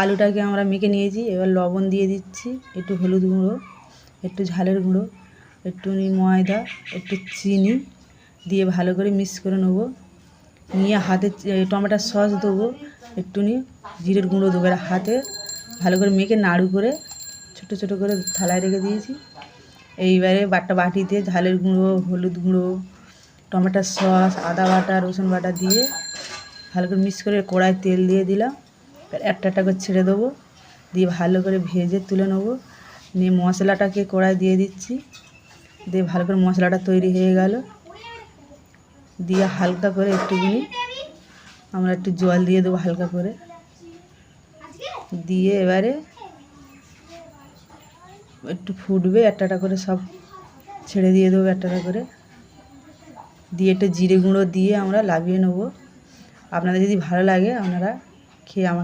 আলুটাকে আমরা মেখে নিয়েছি। এবার লবণ দিয়ে দিচ্ছি, একটু হলুদ গুঁড়ো, একটু ঝালের গুঁড়ো, একটু ময়দা, একটু চিনি দিয়ে ভালো করে মিক্স করে নেব। নিয়ে হাতে টমেটোর সস দেবো, একটুনি জিরের গুঁড়ো দেবো। এবার হাতে ভালো করে মেখে নাড়ু করে ছোটো ছোটো করে থালায় রেখে দিয়েছি। এইবারে বাটিতে ঝালের গুঁড়ো, হলুদ গুঁড়ো, টমেটোর সস, আদা বাটা, রসুন বাটা দিয়ে ভালো করে মিক্স করে কড়ায় তেল দিয়ে দিলাম। একটা একটা করে ছেড়ে দেবো, দিয়ে ভালো করে ভেজে তুলে নেবো। নিয়ে মশলাটাকে কড়ায় দিয়ে দিচ্ছি, দিয়ে ভালো করে মশলাটা তৈরি হয়ে গেল। দিয়ে হালকা করে একটুখানি আমরা একটু জল দিয়ে দেবো হালকা করে, দিয়ে এবারে একটু ফুটবে, একটা একটা করে সব ছেড়ে দিয়ে দেবো একটা একটা করে, দিয়ে একটু জিরে গুঁড়ো দিয়ে আমরা লাগিয়ে নেবো। আপনাদের যদি ভালো লাগে আপনারা খেয়ে আমাকে